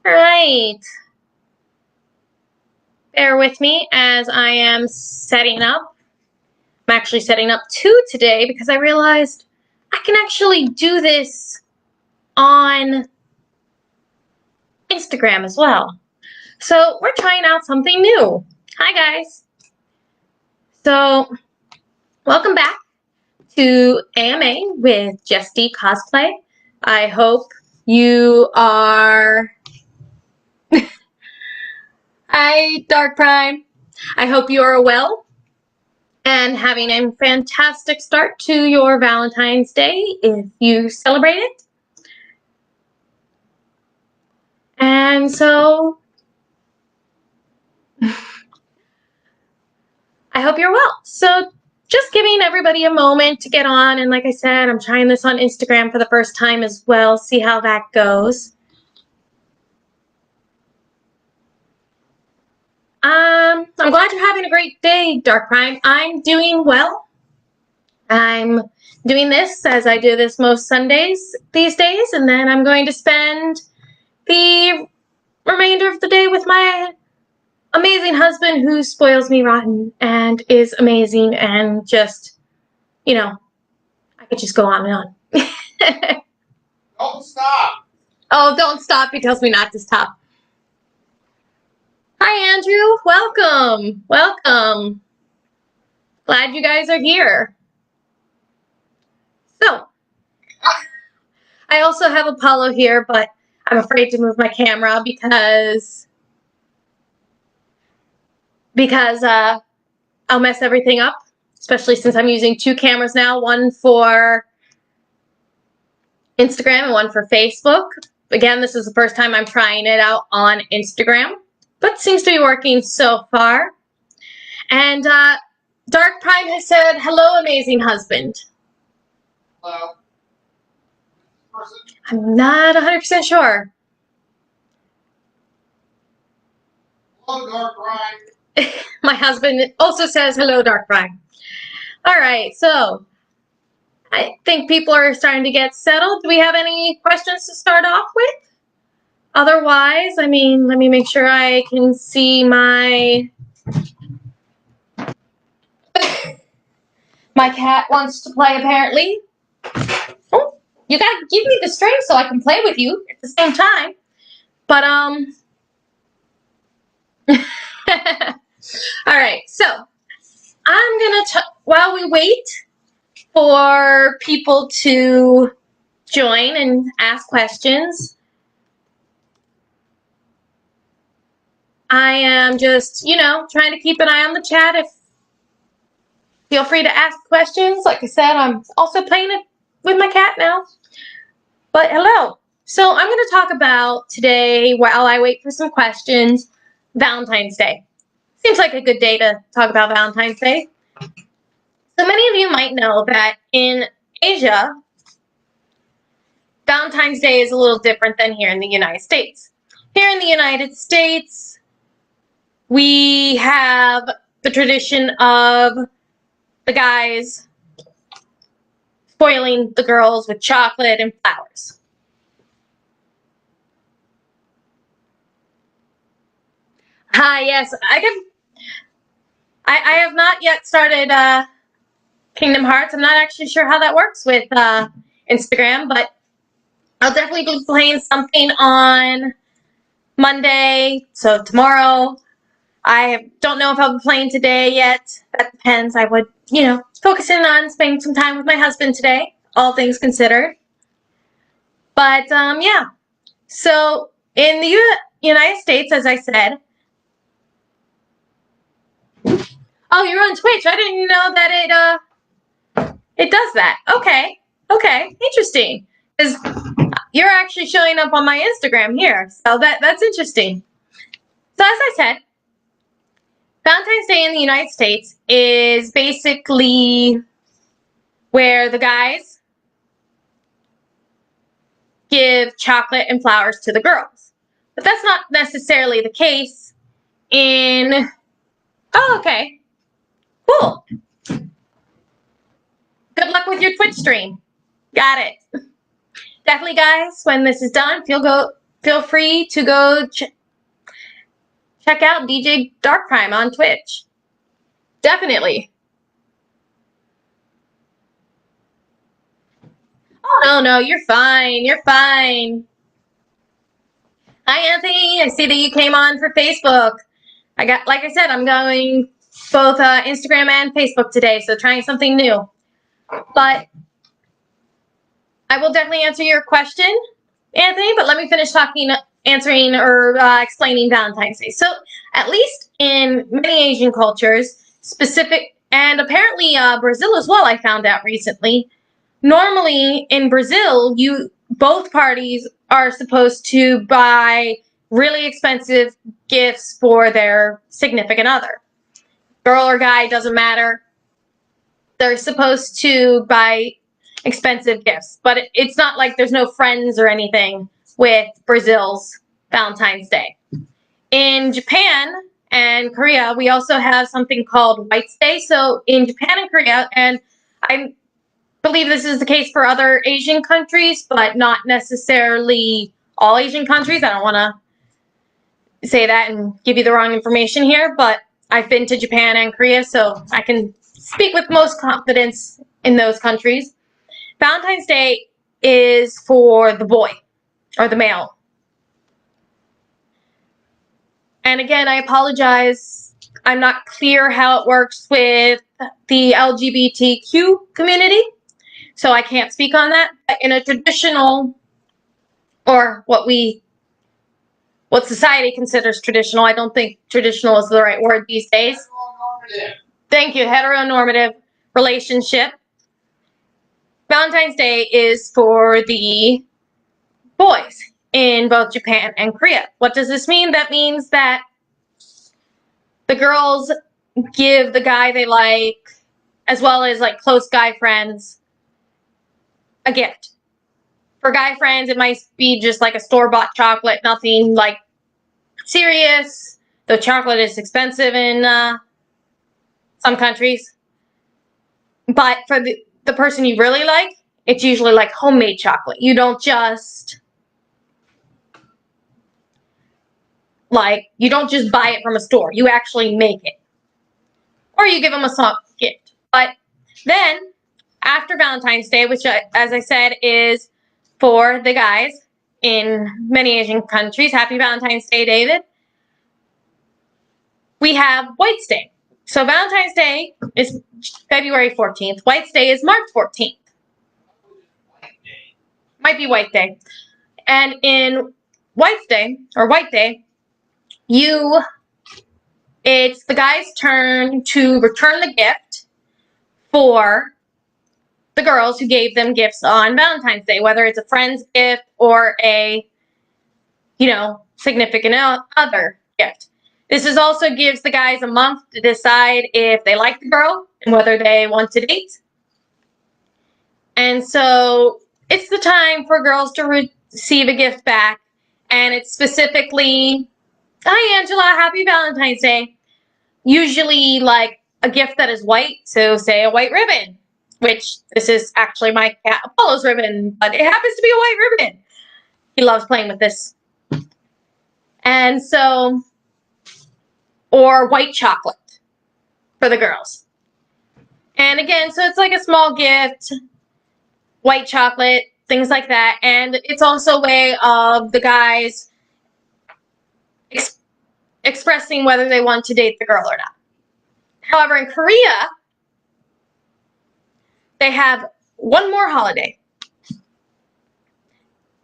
All right. Bear with me as I am setting up. I'm actually setting up 2 today because I realized I can actually do this on Instagram as well. So we're trying out something new. Hi guys. So welcome back to AMA with Jess D Cosplay. I hope you are... Hi, Dark Prime. I hope you are well and having a fantastic start to your Valentine's Day if you celebrate it. And so I hope you're well. So just giving everybody a moment to get on. And like I said, I'm trying this on Instagram for the first time as well. See how that goes. I'm glad you're having a great day, Dark Prime. I'm doing well. I'm doing this as I do this most Sundays these days, and then I'm going to spend the remainder of the day with my amazing husband who spoils me rotten and is amazing and just, you know, I could just go on and on. Don't stop. Oh, don't stop. He tells me not to stop. Hi, Andrew. Welcome. Welcome. Glad you guys are here. So, I also have Apollo here, but I'm afraid to move my camera because I'll mess everything up, especially since I'm using 2 cameras now, one for Instagram and one for Facebook. Again, this is the first time I'm trying it out on Instagram, but seems to be working so far. And Dark Prime has said, hello, amazing husband. Hello. I'm not 100% sure. Hello, Dark Prime. My husband also says, hello, Dark Prime. All right, so I think people are starting to get settled. Do we have any questions to start off with? Otherwise, I mean, let me make sure I can see my... My cat wants to play, apparently. Oh, you gotta give me the string so I can play with you at the same time. But, all right, so I'm gonna, while we wait for people to join and ask questions, I am just, you know, trying to keep an eye on the chat. If feel free to ask questions. Like I said, I'm also playing it with my cat now. But hello. So I'm going to talk about today, while I wait for some questions, Valentine's Day. Seems like a good day to talk about Valentine's Day. So many of you might know that in Asia, Valentine's Day is a little different than here in the United States. Here in the United States, we have the tradition of the guys spoiling the girls with chocolate and flowers. Yes, I have not yet started Kingdom Hearts. I'm not actually sure how that works with Instagram, but I'll definitely be playing something on Monday, so tomorrow. I don't know if I'll be playing today yet. That depends. I would, you know, focusing on spending some time with my husband today, all things considered. But, yeah. So, in the United States, as I said... Oh, you're on Twitch. I didn't know that it does that. Okay. Okay. Interesting. Because you're actually showing up on my Instagram here. So, that's interesting. So, as I said, Valentine's Day in the United States is basically where the guys give chocolate and flowers to the girls. But that's not necessarily the case in... Oh, okay. Cool. Good luck with your Twitch stream. Got it. Definitely, guys, when this is done, feel free to go check out DJ Dark Prime on Twitch. Definitely. Oh, no, you're fine. You're fine. Hi, Anthony. I see that you came on for Facebook. Like I said, I'm going both Instagram and Facebook today, so trying something new. But I will definitely answer your question, Anthony, but let me finish answering or explaining Valentine's Day. So, at least in many Asian cultures, and apparently Brazil as well, I found out recently, normally in Brazil, both parties are supposed to buy really expensive gifts for their significant other. Girl or guy, doesn't matter. They're supposed to buy expensive gifts, but it's not like there's no friends or anything with Brazil's Valentine's Day. In Japan and Korea, we also have something called White's Day. So in Japan and Korea, and I believe this is the case for other Asian countries, but not necessarily all Asian countries. I don't want to say that and give you the wrong information here, but I've been to Japan and Korea, so I can speak with most confidence in those countries. Valentine's Day is for the boy or the male. And again, I apologize. I'm not clear how it works with the LGBTQ community, so I can't speak on that. But in a traditional, or what society considers traditional, I don't think traditional is the right word these days. Heteronormative. Thank you, heteronormative relationship. Valentine's Day is for the boys in both Japan and Korea. What does this mean? That means that the girls give the guy they like, as well as like close guy friends, a gift. For guy friends, it might be just like a store-bought chocolate, nothing like serious, though chocolate is expensive in some countries. But for the person you really like, it's usually like homemade chocolate. You don't just buy it from a store. You actually make it. Or you give them a soft gift. But then, after Valentine's Day, which, as I said, is for the guys in many Asian countries. Happy Valentine's Day, David. We have White's Day. So Valentine's Day is February 14th. White's Day is March 14th. Might be White Day. And in White's Day, or White Day, it's the guy's turn to return the gift for the girls who gave them gifts on Valentine's Day, whether it's a friend's gift or a, significant other gift. This also gives the guys a month to decide if they like the girl and whether they want to date. And so it's the time for girls to receive a gift back. And it's specifically, hi Angela, happy Valentine's Day. Usually like a gift that is white, so say a white ribbon, which this is actually my cat Apollo's ribbon, but it happens to be a white ribbon. He loves playing with this. And so, or white chocolate for the girls. And again, so it's like a small gift, white chocolate, things like that. And it's also a way of the guys expressing whether they want to date the girl or not. However, in Korea, they have one more holiday.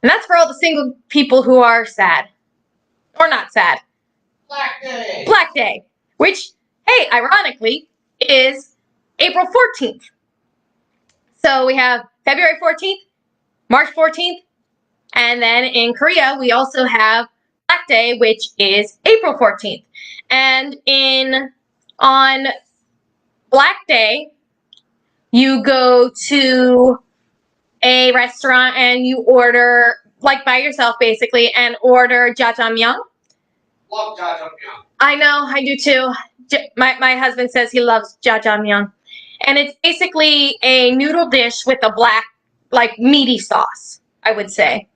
And that's for all the single people who are sad. Or not sad. Black Day. Black Day. Which, hey, ironically, is April 14th. So we have February 14th, March 14th, and then in Korea, we also have Black Day, which is April 14th. And on Black Day, you go to a restaurant and you order, like by yourself basically, and order jjajangmyeon. Love jjajangmyeon. I know, I do too. My husband says he loves jjajangmyeon. And it's basically a noodle dish with a black, like meaty sauce, I would say.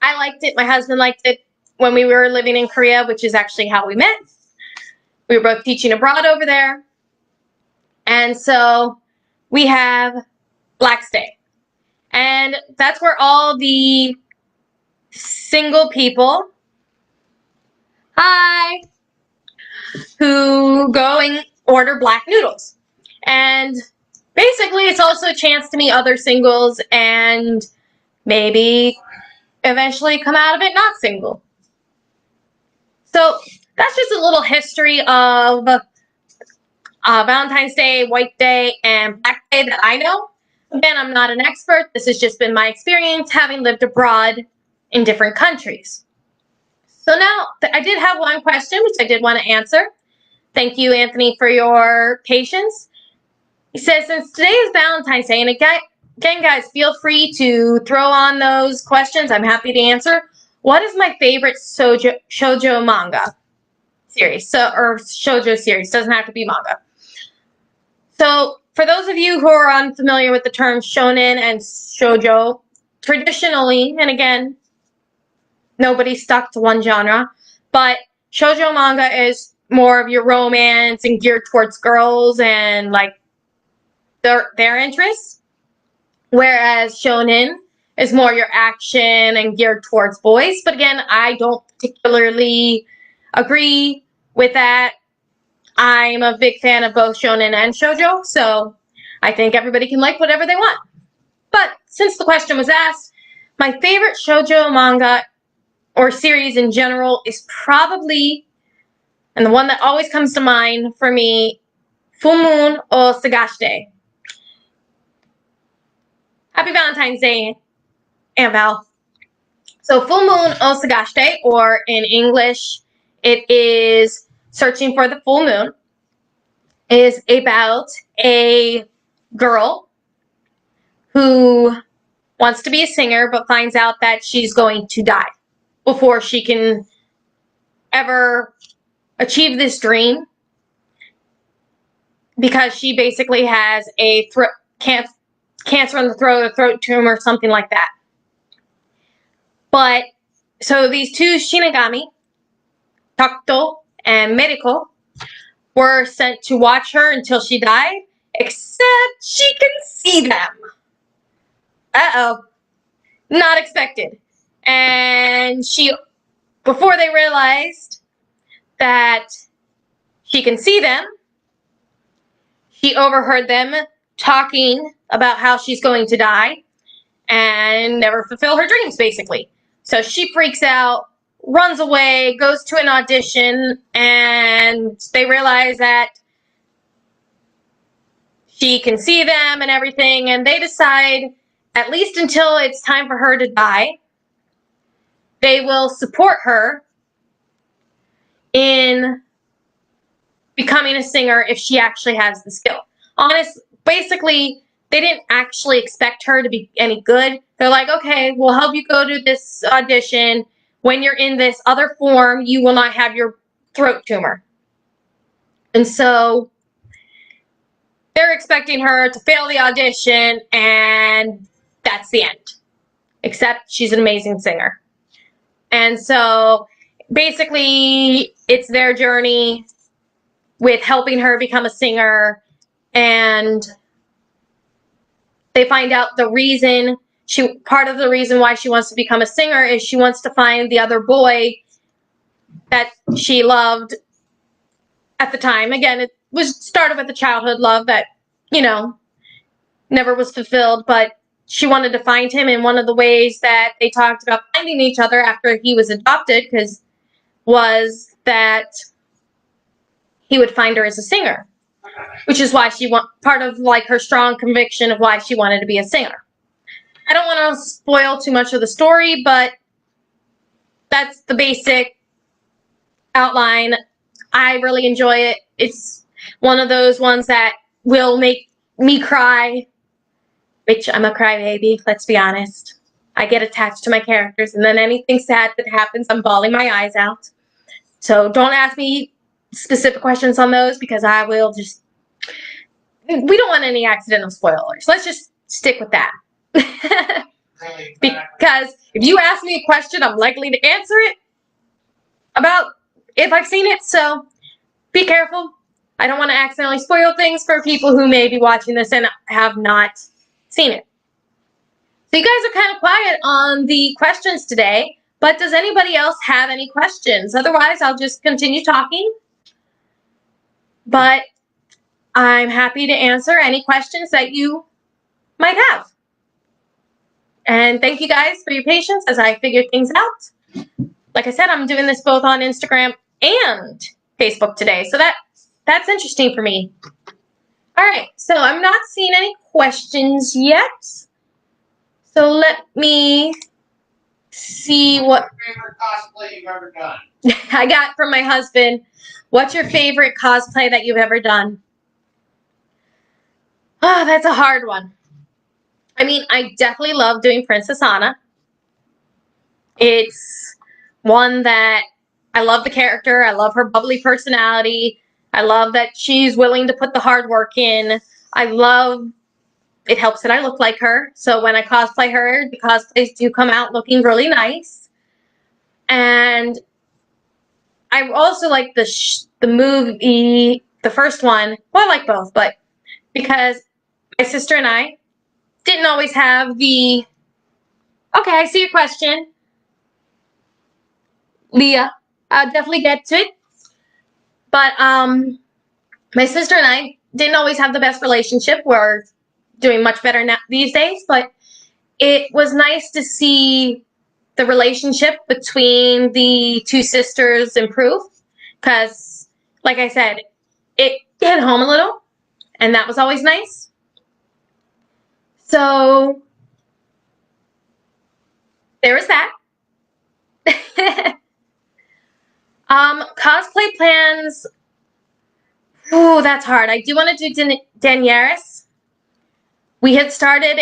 I liked it. My husband liked it when we were living in Korea, which is actually how we met. We were both teaching abroad over there. And so we have Black Stay. And that's where all the single people, hi, who go and order black noodles. And basically, it's also a chance to meet other singles and maybe eventually come out of it not single. So that's just a little history of Valentine's Day, White Day, and Black Day that I know. Again, I'm not an expert. This has just been my experience having lived abroad in different countries. So now, I did have one question, which I did want to answer. Thank you, Anthony, for your patience. He says, since today is Valentine's Day, and again, guys, feel free to throw on those questions. I'm happy to answer. What is my favorite shoujo manga series? Or shoujo series. Doesn't have to be manga. So, for those of you who are unfamiliar with the terms shonen and shoujo, traditionally, and again, nobody's stuck to one genre, but shoujo manga is more of your romance and geared towards girls and like their interests, whereas shonen is more your action and geared towards boys. But again, I don't particularly agree with that. I'm a big fan of both shonen and shoujo, so I think everybody can like whatever they want. But since the question was asked, my favorite shoujo manga or series in general is probably, and the one that always comes to mind for me, Full Moon o Sagashite. Happy Valentine's Day, Aunt Val. So Full Moon o Sagashite, or in English, it is Searching for the Full Moon, is about a girl who wants to be a singer but finds out that she's going to die before she can ever achieve this dream, because she basically has a cancer in the throat, a throat tumor, something like that. But so these two Shinigami, Takuto and Meriko, were sent to watch her until she died, except she can see them. Uh-oh. Not expected. And before they realized that she can see them, she overheard them talking about how she's going to die and never fulfill her dreams, basically. So she freaks out, runs away, goes to an audition, and they realize that she can see them and everything, and they decide, at least until it's time for her to die, they will support her in becoming a singer if she actually has the skill. Basically, they didn't actually expect her to be any good. They're like, okay, we'll help you go to this audition. When you're in this other form, you will not have your throat tumor. And so they're expecting her to fail the audition, and that's the end. Except she's an amazing singer. And so basically, it's their journey with helping her become a singer, and they find out the reason part of the reason why she wants to become a singer is she wants to find the other boy that she loved at the time. Again, it was started with a childhood love that, never was fulfilled, but she wanted to find him, and one of the ways that they talked about finding each other after he was adopted was that he would find her as a singer, which is why part of like her strong conviction of why she wanted to be a singer. I don't want to spoil too much of the story, but that's the basic outline. I really enjoy it. It's one of those ones that will make me cry, which I'm a crybaby, let's be honest. I get attached to my characters, and then anything sad that happens, I'm bawling my eyes out. So don't ask me specific questions on those, because I will just... We don't want any accidental spoilers. Let's just stick with that. really because if you ask me a question, I'm likely to answer it about if I've seen it, so be careful. I don't want to accidentally spoil things for people who may be watching this and have not seen it. So you guys are kind of quiet on the questions today, but does anybody else have any questions? Otherwise, I'll just continue talking. But I'm happy to answer any questions that you might have. And thank you guys for your patience as I figure things out. Like I said, I'm doing this both on Instagram and Facebook today, so that's interesting for me. All right, so I'm not seeing any questions yet. So let me see what What's your favorite cosplay you've ever done? I got from my husband. What's your favorite cosplay that you've ever done? Oh, that's a hard one. I mean, I definitely love doing Princess Anna. It's one that I love the character. I love her bubbly personality. I love that she's willing to put the hard work in. I love it helps that I look like her. So when I cosplay her, the cosplays do come out looking really nice. And I also like the movie, the first one. Well, I like both, but because my sister and I didn't always have the... Okay, I see your question, Leah. I'll definitely get to it. But my sister and I didn't always have the best relationship. We're doing much better now these days, but it was nice to see the relationship between the two sisters improve. Because, like I said, it hit home a little, and that was always nice. So there was that. Cosplay plans. Ooh, that's hard. I do want to do Daenerys. We had started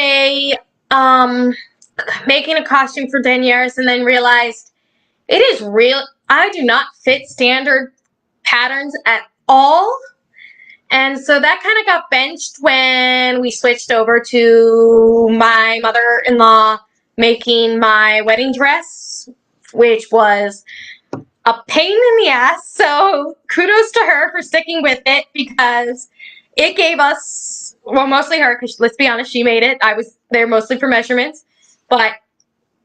making a costume for Daenerys and then realized it is real. I do not fit standard patterns at all. And so that kind of got benched when we switched over to my mother-in-law making my wedding dress, which was a pain in the ass. So kudos to her for sticking with it, because it gave us, well, mostly her, because let's be honest, she made it. I was there mostly for measurements, but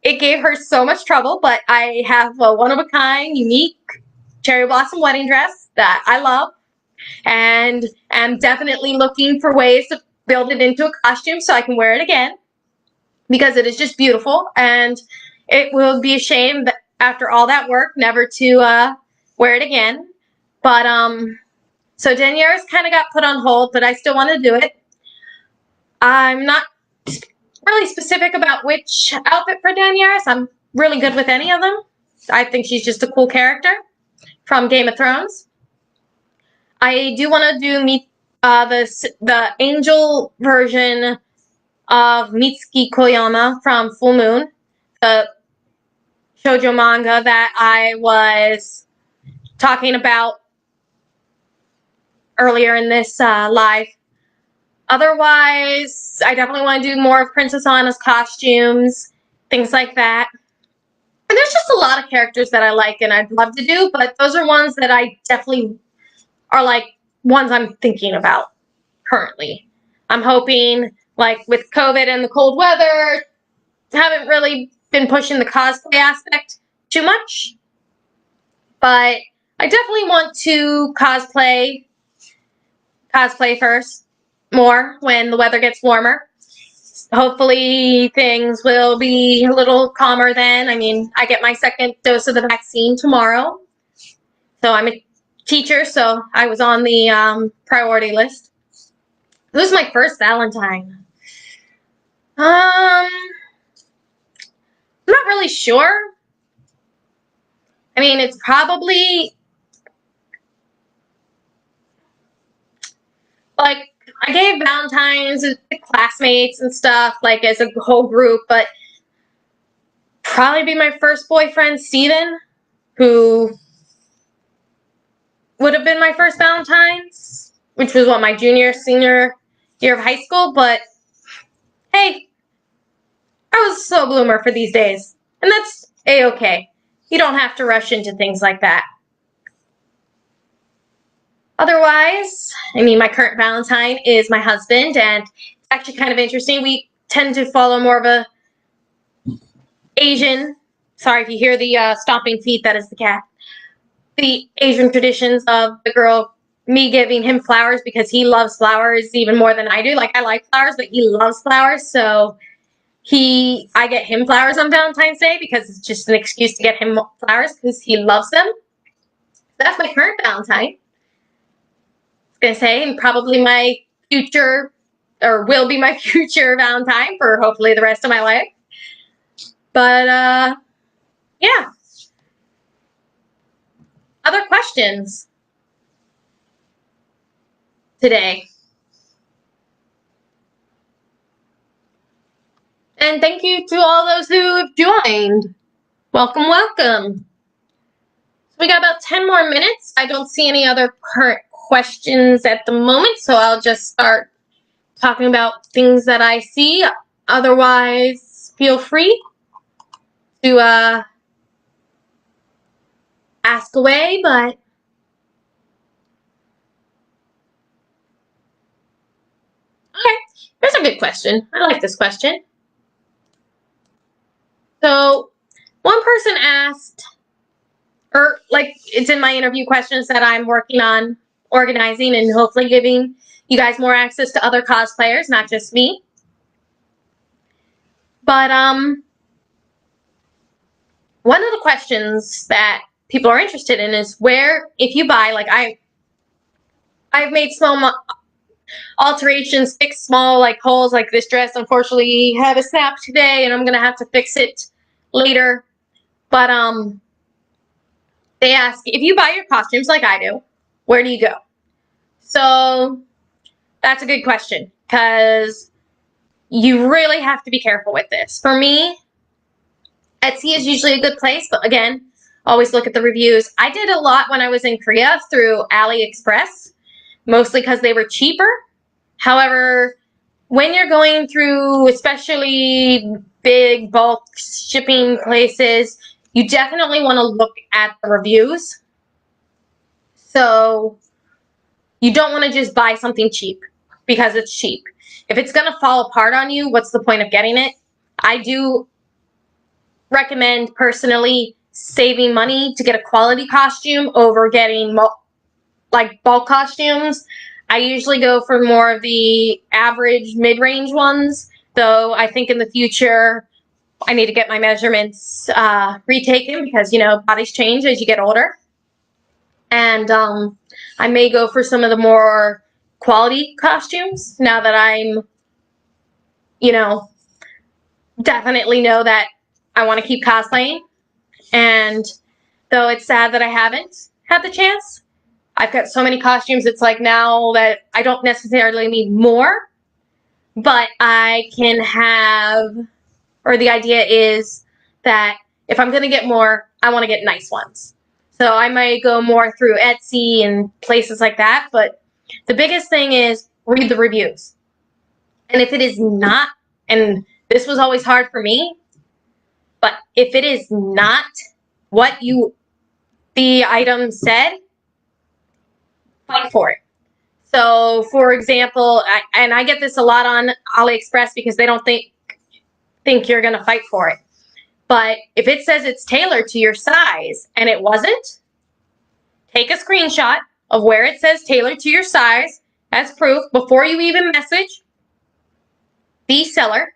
it gave her so much trouble. But I have a one-of-a-kind, unique cherry blossom wedding dress that I love, and am definitely looking for ways to build it into a costume so I can wear it again, because it is just beautiful, and it will be a shame that after all that work never to wear it again. But so Daenerys kind of got put on hold, but I still want to do it. I'm not really specific about which outfit for Daenerys. I'm really good with any of them. I think she's just a cool character from Game of Thrones. I do want to do the angel version of Mitsuki Koyama from Full Moon, the shoujo manga that I was talking about earlier in this live. Otherwise, I definitely want to do more of Princess Anna's costumes, things like that. And there's just a lot of characters that I like and I'd love to do, but those are ones that I definitely are like ones I'm thinking about currently. I'm hoping, like with COVID and the cold weather, haven't really been pushing the cosplay aspect too much. But I definitely want to cosplay first more when the weather gets warmer. Hopefully things will be a little calmer then. I mean, I get my second dose of the vaccine tomorrow. So I'm a teacher, so I was on the priority list. It was my first Valentine. I'm not really sure. I mean, it's probably like I gave Valentines to classmates and stuff, like as a whole group, but probably be my first boyfriend, Steven, who would have been my first Valentine's, which was what, my senior year of high school. But hey, I was a slow bloomer for these days, and that's a-okay. You don't have to rush into things like that. Otherwise, I mean, my current Valentine is my husband, and it's actually kind of interesting. We tend to follow more of a Asian, sorry if you hear the stomping feet, that is the cat. The Asian traditions of the girl, me giving him flowers because he loves flowers even more than I do. Like, I like flowers, but he loves flowers, so I get him flowers on Valentine's Day because it's just an excuse to get him flowers because he loves them. That's my current Valentine. I was gonna say, and probably my future, or will be my future Valentine for hopefully the rest of my life. But, yeah. Other questions today? And thank you to all those who have joined. Welcome, welcome. So we got about 10 more minutes. I don't see any other current questions at the moment, so I'll just start talking about things that I see. Otherwise, feel free to ask away, but okay, here's a good question. I like this question. So one person asked, or like it's in my interview questions that I'm working on organizing and hopefully giving you guys more access to other cosplayers, not just me. But one of the questions that people are interested in is where, if you buy, like I've made small alterations, fixed small like holes, like this dress unfortunately had a snap today and I'm gonna have to fix it later. But they ask, if you buy your costumes like I do, where do you go? So that's a good question because you really have to be careful with this. For me, Etsy is usually a good place, but again, always look at the reviews. I did a lot when I was in Korea through AliExpress, mostly because they were cheaper. However, when you're going through especially big bulk shipping places, you definitely want to look at the reviews. So you don't want to just buy something cheap because it's cheap. If it's going to fall apart on you, what's the point of getting it? I do recommend personally saving money to get a quality costume over getting like bulk costumes. I usually go for more of the average mid-range ones, though I think in the future I need to get my measurements retaken because, you know, bodies change as you get older. And I may go for some of the more quality costumes now that I'm, you know, definitely know that I want to keep cosplaying. And though it's sad that I haven't had the chance, I've got so many costumes, it's like now that I don't necessarily need more, but I can have, or the idea is that if I'm going to get more, I want to get nice ones. So I might go more through Etsy and places like that, but the biggest thing is read the reviews. And if it is not, and this was always hard for me, but if it is not what the item said, fight for it. So, for example, I get this a lot on AliExpress because they don't think you're going to fight for it. But if it says it's tailored to your size and it wasn't, take a screenshot of where it says tailored to your size as proof before you even message the seller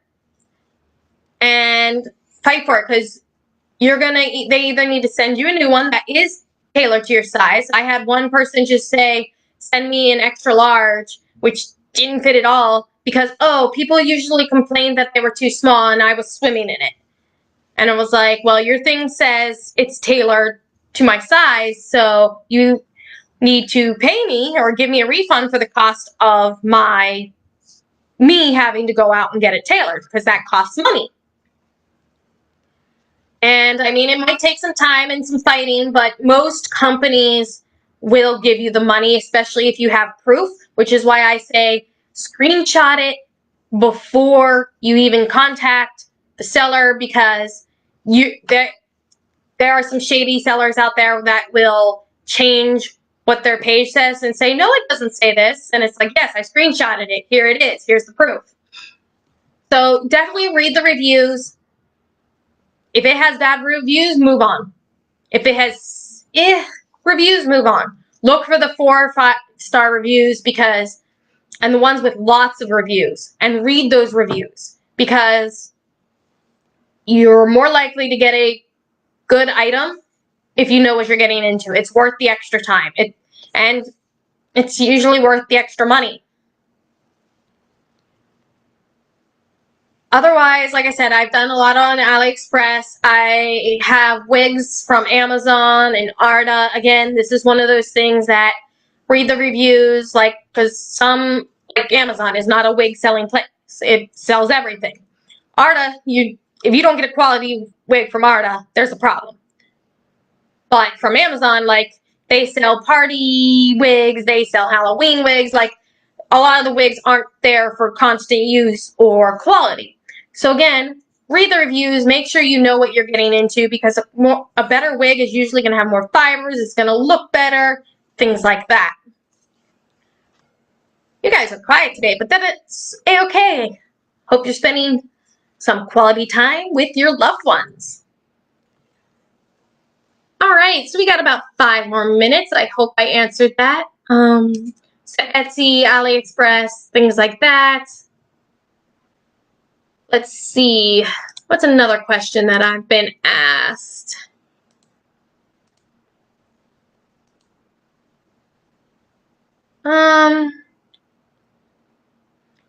and fight for it, because they either need to send you a new one that is tailored to your size. I had one person just say, send me an extra large, which didn't fit at all because, oh, people usually complain that they were too small and I was swimming in it. And I was like, well, your thing says it's tailored to my size, so you need to pay me or give me a refund for the cost of me having to go out and get it tailored, because that costs money. And I mean, it might take some time and some fighting, but most companies will give you the money, especially if you have proof, which is why I say screenshot it before you even contact the seller, because there are some shady sellers out there that will change what their page says and say, no, it doesn't say this. And it's like, yes, I screenshotted it. Here it is. Here's the proof. So definitely read the reviews. If it has bad reviews, move on. If it has reviews, move on. Look for the 4 or 5-star reviews, and the ones with lots of reviews, and read those reviews, because you're more likely to get a good item if you know what you're getting into. It's worth the extra time. And it's usually worth the extra money. Otherwise, like I said, I've done a lot on AliExpress. I have wigs from Amazon and Arta. Again, this is one of those things that read the reviews, because like Amazon is not a wig selling place. It sells everything. Arta, if you don't get a quality wig from Arta, there's a problem. But from Amazon, they sell party wigs, they sell Halloween wigs. A lot of the wigs aren't there for constant use or quality. So again, read the reviews, make sure you know what you're getting into, because a better wig is usually going to have more fibers, it's going to look better, things like that. You guys are quiet today, but that's a-okay. Hope you're spending some quality time with your loved ones. Alright, so we got about 5 more minutes. I hope I answered that. So Etsy, AliExpress, things like that. Let's see. What's another question that I've been asked? Do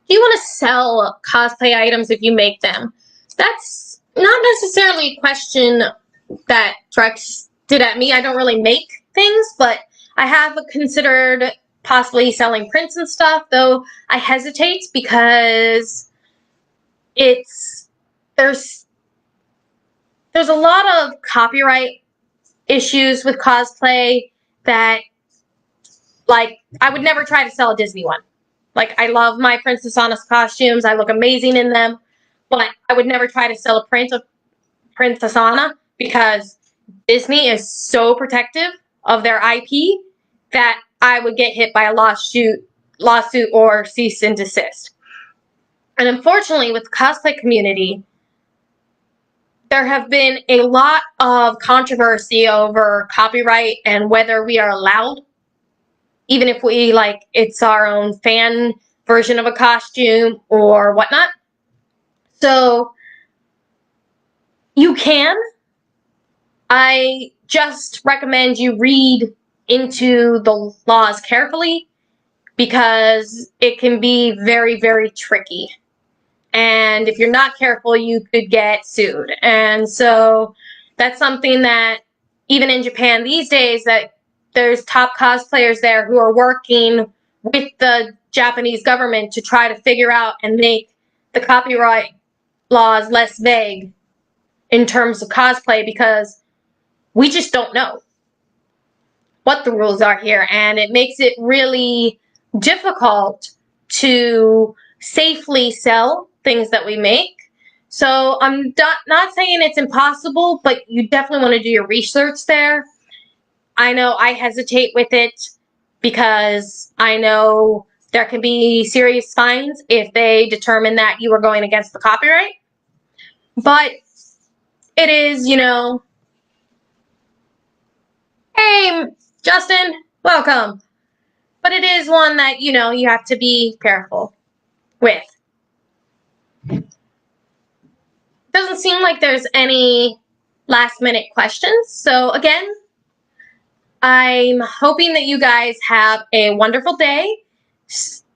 you want to sell cosplay items if you make them? That's not necessarily a question that Drex did at me. I don't really make things, but I have considered possibly selling prints and stuff, though I hesitate because there's a lot of copyright issues with cosplay that, I would never try to sell a Disney one. I love my Princess Anna's costumes. I look amazing in them, but I would never try to sell a print of Princess Anna, because Disney is so protective of their IP that I would get hit by a lawsuit or cease and desist. And unfortunately, with the cosplay community, there have been a lot of controversy over copyright and whether we are allowed, even if we, it's our own fan version of a costume or whatnot. So, you can. I just recommend you read into the laws carefully, because it can be very, very tricky. And if you're not careful, you could get sued. And so that's something that even in Japan these days, that there's top cosplayers there who are working with the Japanese government to try to figure out and make the copyright laws less vague in terms of cosplay, because we just don't know what the rules are here, and it makes it really difficult to safely sell things that we make. So I'm not saying it's impossible, but you definitely want to do your research there. I know I hesitate with it because I know there can be serious fines if they determine that you are going against the copyright. But it is, hey, Justin, welcome. But it is one that, you have to be careful with. Doesn't seem like there's any last-minute questions. So, again, I'm hoping that you guys have a wonderful day.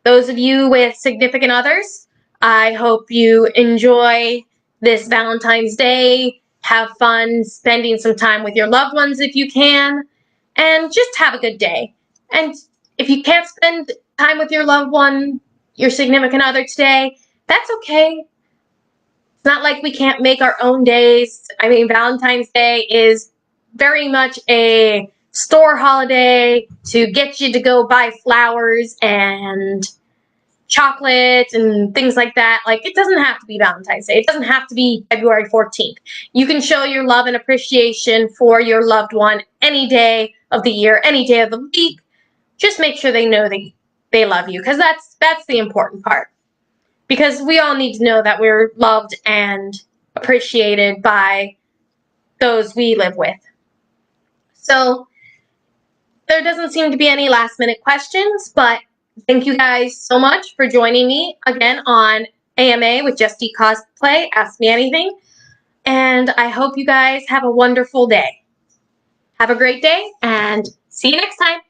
Those of you with significant others, I hope you enjoy this Valentine's Day. Have fun spending some time with your loved ones if you can. And just have a good day. And if you can't spend time with your loved one, your significant other today, that's okay. It's not like we can't make our own days. I mean, Valentine's Day is very much a store holiday to get you to go buy flowers and chocolate and things like that. Like, it doesn't have to be Valentine's Day. It doesn't have to be February 14th. You can show your love and appreciation for your loved one any day of the year, any day of the week. Just make sure they know they love you, because that's the important part. Because we all need to know that we're loved and appreciated by those we live with. So there doesn't seem to be any last minute questions, but thank you guys so much for joining me again on AMA with Jess D Cosplay. Ask Me Anything. And I hope you guys have a wonderful day. Have a great day and see you next time.